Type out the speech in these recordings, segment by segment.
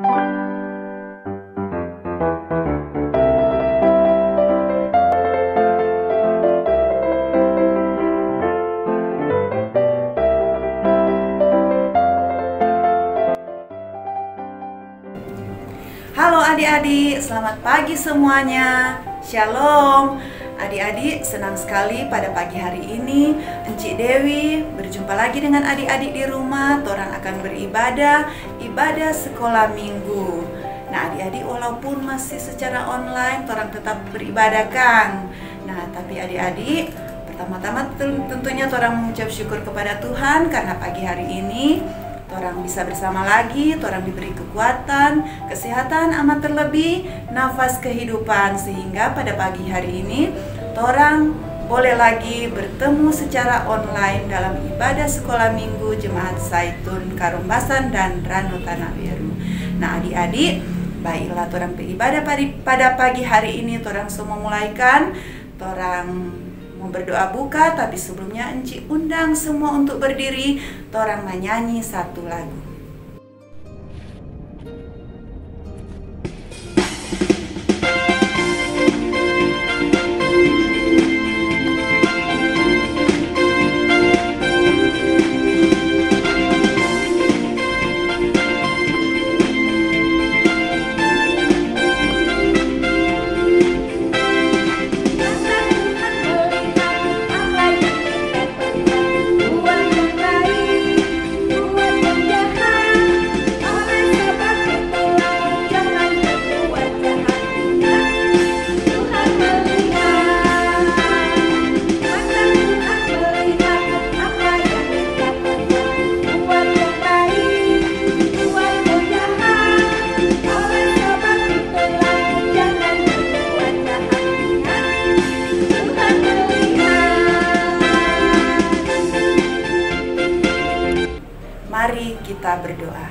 Halo adik-adik, selamat pagi semuanya. Shalom. Adik-adik, senang sekali pada pagi hari ini Encik Dewi berjumpa lagi dengan adik-adik di rumah. Torang akan beribadah, ibadah sekolah minggu. Nah adik-adik, walaupun masih secara online, torang tetap beribadah kan. Nah tapi adik-adik, pertama-tama tentunya torang mengucap syukur kepada Tuhan karena pagi hari ini torang bisa bersama lagi, torang diberi kekuatan, kesehatan, amat terlebih nafas kehidupan, sehingga pada pagi hari ini torang boleh lagi bertemu secara online dalam ibadah sekolah minggu Jemaat Zaitun Karombasan dan Ranu Tanah Biru. Nah adik-adik, baiklah torang beribadah pada pagi hari ini. Torang semua mulaikan, torang mau berdoa buka, tapi sebelumnya Encik undang semua untuk berdiri. Torang menyanyi satu lagu. Mari kita berdoa.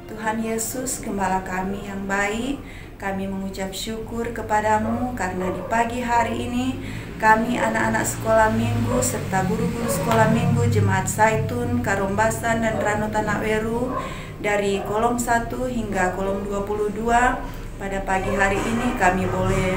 Tuhan Yesus, Gembala kami yang baik, kami mengucap syukur kepadamu karena di pagi hari ini kami anak-anak sekolah minggu serta guru-guru sekolah minggu Jemaat Zaitun Karombasan dan Ranu Tanah Weru dari kolom 1 hingga kolom 22, pada pagi hari ini kami boleh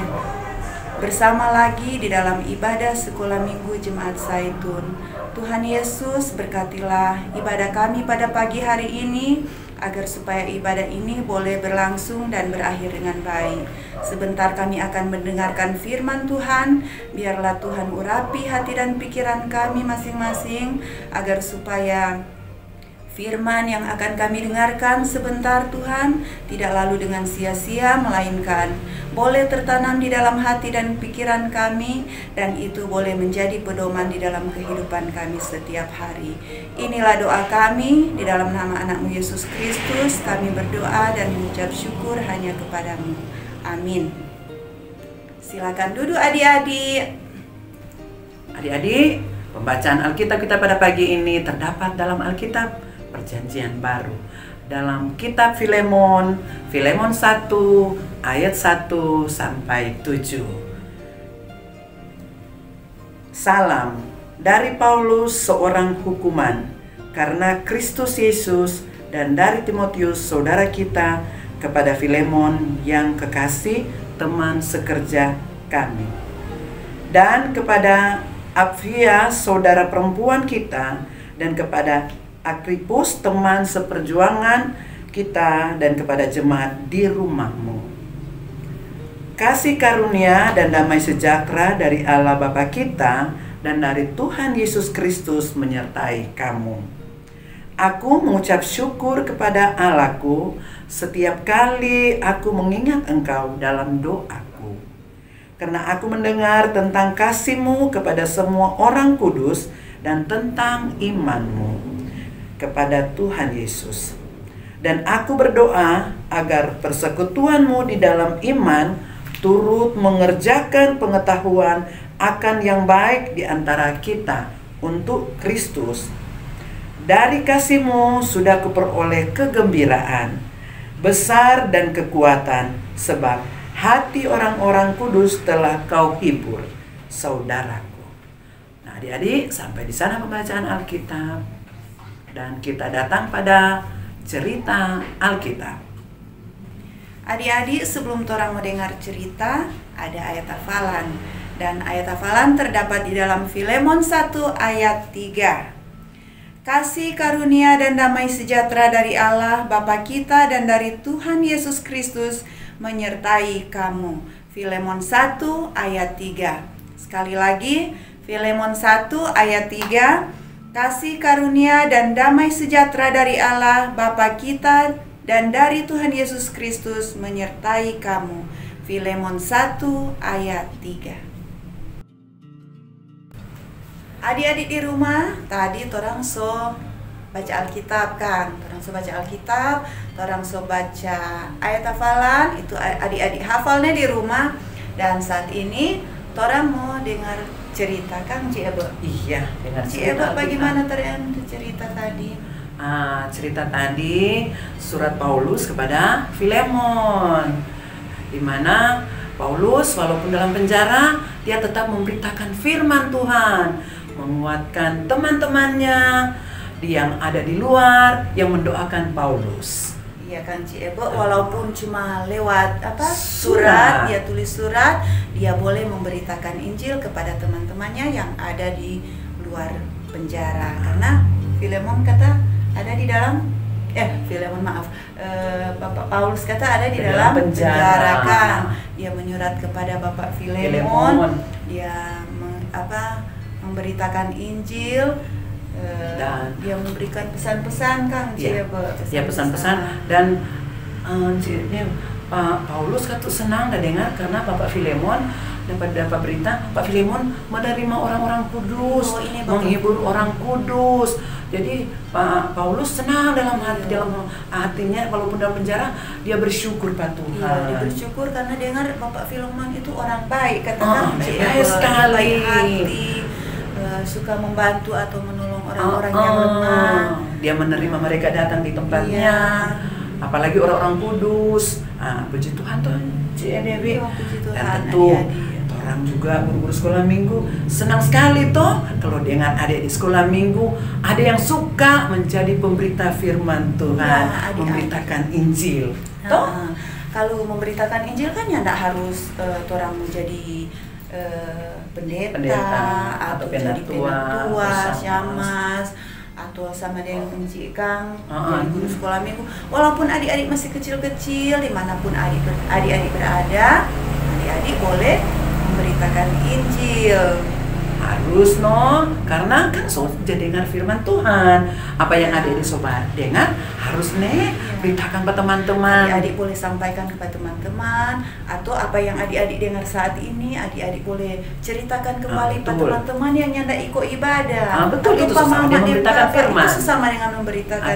bersama lagi di dalam ibadah sekolah minggu Jemaat Zaitun. Tuhan Yesus, berkatilah ibadah kami pada pagi hari ini, agar supaya ibadah ini boleh berlangsung dan berakhir dengan baik. Sebentar kami akan mendengarkan firman Tuhan. Biarlah Tuhan urapi hati dan pikiran kami masing-masing, agar supaya firman yang akan kami dengarkan sebentar Tuhan tidak lalu dengan sia-sia, melainkan boleh tertanam di dalam hati dan pikiran kami, dan itu boleh menjadi pedoman di dalam kehidupan kami setiap hari. Inilah doa kami, di dalam nama anakmu Yesus Kristus kami berdoa dan mengucap syukur hanya kepadamu. Amin. Silakan duduk adik-adik. Adik-adik, pembacaan Alkitab kita pada pagi ini terdapat dalam Alkitab Perjanjian Baru, dalam kitab Filemon 1 ayat 1 sampai 7. Salam dari Paulus, seorang hukuman karena Kristus Yesus, dan dari Timotius saudara kita, kepada Filemon yang kekasih, teman sekerja kami, dan kepada Apfia saudara perempuan kita, dan kepada Akripus teman seperjuangan kita, dan kepada jemaat di rumahmu. Kasih karunia dan damai sejahtera dari Allah Bapa kita dan dari Tuhan Yesus Kristus menyertai kamu. Aku mengucap syukur kepada Allahku setiap kali aku mengingat engkau dalam doaku, karena aku mendengar tentang kasih-Mu kepada semua orang kudus dan tentang iman-Mu kepada Tuhan Yesus. Dan aku berdoa agar persekutuan-Mu di dalam iman turut mengerjakan pengetahuan akan yang baik di antara kita untuk Kristus. Dari kasih-Mu sudah kuperoleh kegembiraan besar dan kekuatan, sebab hati orang-orang kudus telah Kau hibur, saudaraku. Nah adik-adik, sampai di sana pembacaan Alkitab. Dan kita datang pada cerita Alkitab. Adik-adik, sebelum torang mau dengar cerita, ada ayat hafalan. Dan ayat hafalan terdapat di dalam Filemon 1 ayat 3. Kasih karunia dan damai sejahtera dari Allah Bapa kita dan dari Tuhan Yesus Kristus menyertai kamu. Filemon 1 ayat 3. Sekali lagi, Filemon 1 ayat 3. Kasih karunia dan damai sejahtera dari Allah Bapa kita dan dari Tuhan Yesus Kristus menyertai kamu. Filemon 1 ayat 3. Adik-adik di rumah, tadi torang so baca Alkitab kan? Torang so baca Alkitab, torang so baca ayat hafalan, itu adik-adik hafalnya di rumah. Dan saat ini torang mau dengar cerita kan, Ci Ebe? Iya, dengar Ci cerita. Ebe, bagaimana cerita tadi? Cerita tadi surat Paulus kepada Filemon, di mana Paulus walaupun dalam penjara dia tetap memberitakan firman Tuhan, menguatkan teman-temannya yang ada di luar yang mendoakan Paulus. Iya kan, Ci Ebe, walaupun cuma lewat surat, dia tulis surat, dia boleh memberitakan Injil kepada teman-temannya yang ada di luar penjara. Karena Filemon kata ada di dalam Bapak Paulus kata ada di dalam penjara kan. Dia menyurat kepada Bapak Filemon. Dia memberitakan Injil, dan dia memberikan pesan-pesan kan, dia pesan-pesan. Dan Pak Paulus kata senang dan dengar karena Bapak Filemon dapat berita Pak Filemon menerima orang-orang kudus, menghibur orang kudus. Jadi Pak Paulus senang dalam hatinya, walaupun dalam penjara dia bersyukur Pak Tuhan. Iya, dia bersyukur karena dengar Bapak Filemon itu orang baik, katakan baik sekali, baik hati, suka membantu atau menolong orang-orang yang lemah. Dia menerima mereka datang di tempatnya, apalagi orang-orang kudus. Puji Tuhan tuh, Dewi. Dan tentu orang juga guru-guru sekolah minggu senang sekali toh kalau dengan adik di sekolah minggu ada yang suka menjadi pemberita firman Tuhan, memberitakan Injil. Toh kalau memberitakan Injil kan ya tidak harus orang menjadi pendeta atau jadi penatua, syamas, atau sama dengan pencikang, jadi guru sekolah minggu. Walaupun adik-adik masih kecil-kecil, dimanapun adik-adik berada, adik-adik boleh memberitakan Injil. Harus karena kan jadi dengar firman Tuhan. Apa yang adik-adik sobat dengar harus beritakan ke teman-teman. Adik-adik boleh sampaikan kepada teman-teman, atau apa yang adik-adik dengar saat ini, adik-adik boleh ceritakan kembali pada teman-teman yang nyanda ikut ibadah. Betul, itu sama dengan memberitakan firman. Itu sama dengan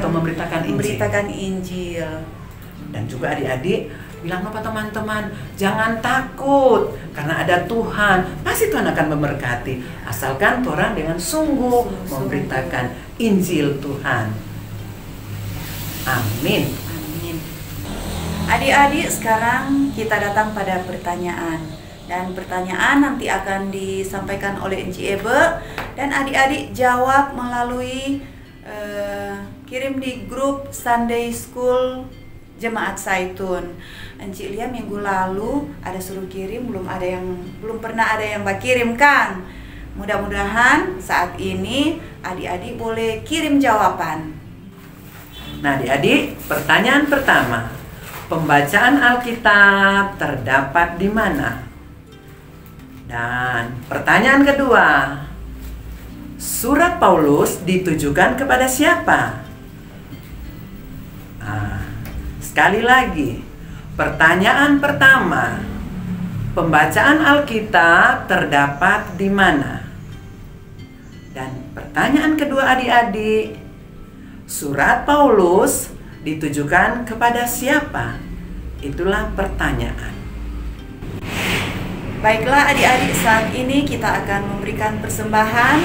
memberitakan Injil. Dan juga adik-adik bilang apa teman-teman, jangan takut karena ada Tuhan, pasti Tuhan akan memberkati asalkan orang dengan sungguh memberitakan Injil Tuhan. Amin. Amin. Adik-adik, sekarang kita datang pada pertanyaan, dan pertanyaan nanti akan disampaikan oleh Enci Ebe dan adik-adik jawab melalui kirim di grup Sunday School Jemaat Zaitun. Enci lihat minggu lalu ada suruh kirim, belum pernah ada yang kirim kan. Mudah-mudahan saat ini adik-adik boleh kirim jawaban. Nah, adik-adik, pertanyaan pertama, pembacaan Alkitab terdapat di mana? Dan pertanyaan kedua, surat Paulus ditujukan kepada siapa? Sekali lagi, pertanyaan pertama, pembacaan Alkitab terdapat di mana? Dan pertanyaan kedua adik-adik, surat Paulus ditujukan kepada siapa? Itulah pertanyaan. Baiklah adik-adik, saat ini kita akan memberikan persembahan.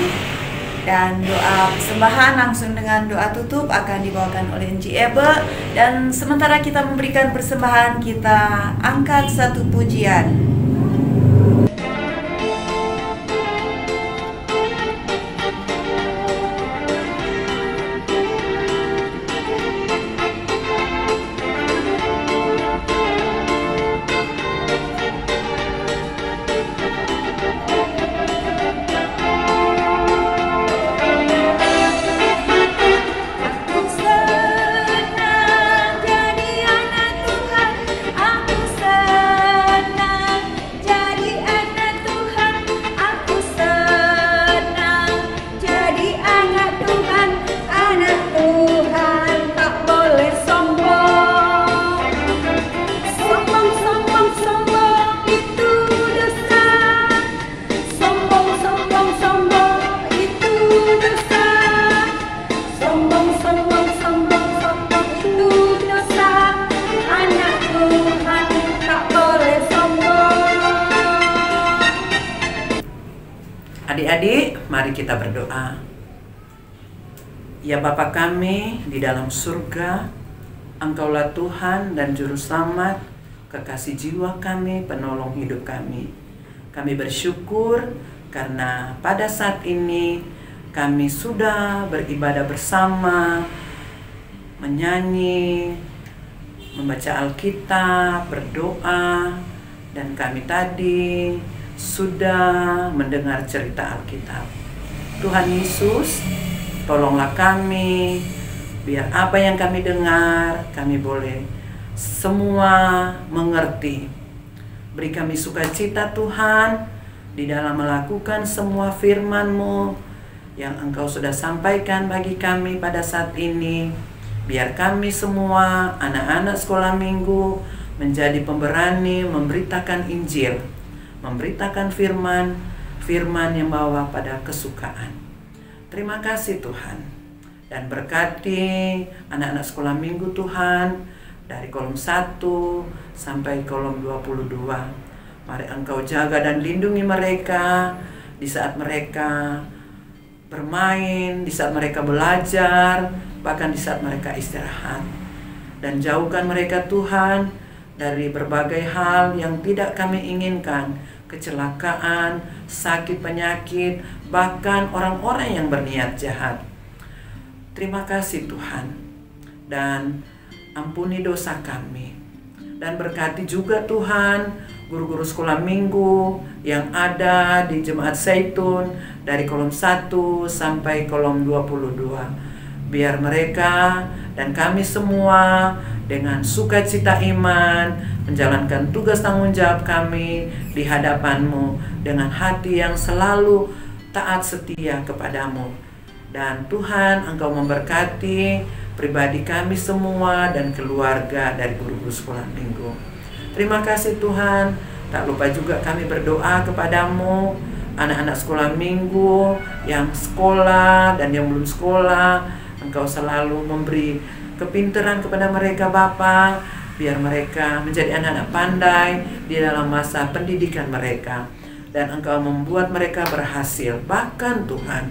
Dan doa persembahan langsung dengan doa tutup akan dibawakan oleh Enci Ebe. Dan sementara kita memberikan persembahan, kita angkat satu pujian. Adik-adik, mari kita berdoa. Ya Bapa kami di dalam surga, Engkaulah Tuhan dan Juru Selamat, kekasih jiwa kami, penolong hidup kami. Kami bersyukur karena pada saat ini kami sudah beribadah bersama, menyanyi, membaca Alkitab, berdoa, dan kami tadi sudah mendengar cerita Alkitab. Tuhan Yesus, tolonglah kami, biar apa yang kami dengar, kami boleh semua mengerti. Beri kami sukacita Tuhan, di dalam melakukan semua firman-Mu yang Engkau sudah sampaikan bagi kami pada saat ini. Biar kami semua, anak-anak sekolah minggu, menjadi pemberani memberitakan Injil, memberitakan firman yang bawa pada kesukaan. Terima kasih Tuhan, dan berkati anak-anak sekolah minggu Tuhan, dari kolom 1 sampai kolom 22. Mari Engkau jaga dan lindungi mereka di saat mereka bermain, di saat mereka belajar, bahkan di saat mereka istirahat. Dan jauhkan mereka Tuhan dari berbagai hal yang tidak kami inginkan, kecelakaan, sakit, penyakit, bahkan orang-orang yang berniat jahat. Terima kasih Tuhan, dan ampuni dosa kami. Dan berkati juga Tuhan guru-guru sekolah minggu yang ada di Jemaat Zaitun dari kolom 1 sampai kolom 22. Biar mereka dan kami semua dengan sukacita iman menjalankan tugas tanggung jawab kami di hadapan-Mu dengan hati yang selalu taat setia kepadamu. Dan Tuhan, Engkau memberkati pribadi kami semua dan keluarga dari guru-guru sekolah minggu. Terima kasih Tuhan. Tak lupa juga kami berdoa kepadamu, anak-anak sekolah minggu yang sekolah dan yang belum sekolah, Engkau selalu memberi kepintaran kepada mereka Bapa, biar mereka menjadi anak-anak pandai di dalam masa pendidikan mereka. Dan Engkau membuat mereka berhasil. Bahkan Tuhan,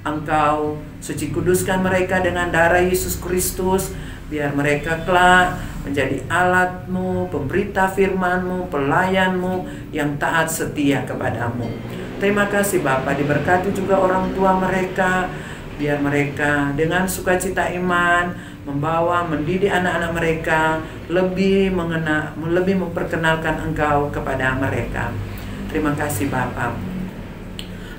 Engkau suci kuduskan mereka dengan darah Yesus Kristus, biar mereka kelak menjadi alat-Mu, pemberita firman-Mu, pelayan-Mu yang taat setia kepadamu. Terima kasih Bapa, diberkati juga orang tua mereka, biar mereka dengan sukacita iman membawa, mendidik anak-anak mereka lebih memperkenalkan Engkau kepada mereka. Terima kasih Bapa.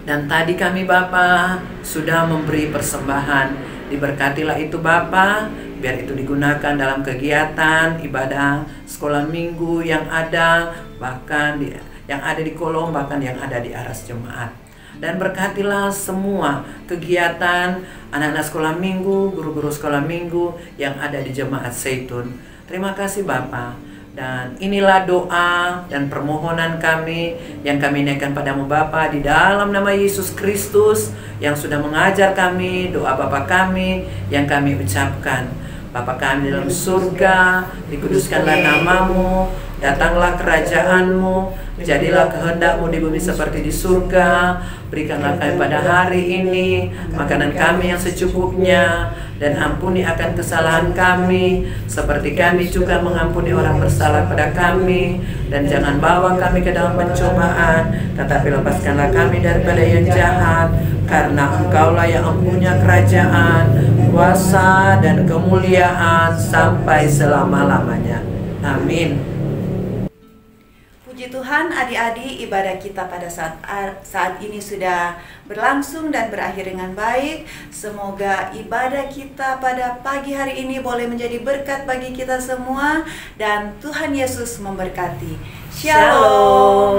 Dan tadi kami Bapa sudah memberi persembahan. Diberkatilah itu Bapa, biar itu digunakan dalam kegiatan ibadah sekolah minggu yang ada, bahkan yang ada di kolom, bahkan yang ada di aras jemaat. Dan berkatilah semua kegiatan anak-anak sekolah minggu, guru-guru sekolah minggu yang ada di Jemaat Zaitun. Terima kasih Bapa. Dan inilah doa dan permohonan kami yang kami naikkan padamu Bapa di dalam nama Yesus Kristus yang sudah mengajar kami, doa Bapa kami yang kami ucapkan. Bapa kami dalam surga, dikuduskanlah namamu, datanglah kerajaanmu, jadilah kehendak-Mu di bumi seperti di surga. Berikanlah kami pada hari ini makanan kami yang secukupnya, dan ampuni akan kesalahan kami seperti kami juga mengampuni orang bersalah pada kami. Dan jangan bawa kami ke dalam pencobaan, tetapi lepaskanlah kami daripada yang jahat, karena Engkaulah yang mempunyai kerajaan, kuasa, dan kemuliaan sampai selama-lamanya. Amin. Puji Tuhan, adik-adik, ibadah kita pada saat ini sudah berlangsung dan berakhir dengan baik. Semoga ibadah kita pada pagi hari ini boleh menjadi berkat bagi kita semua, dan Tuhan Yesus memberkati. Shalom.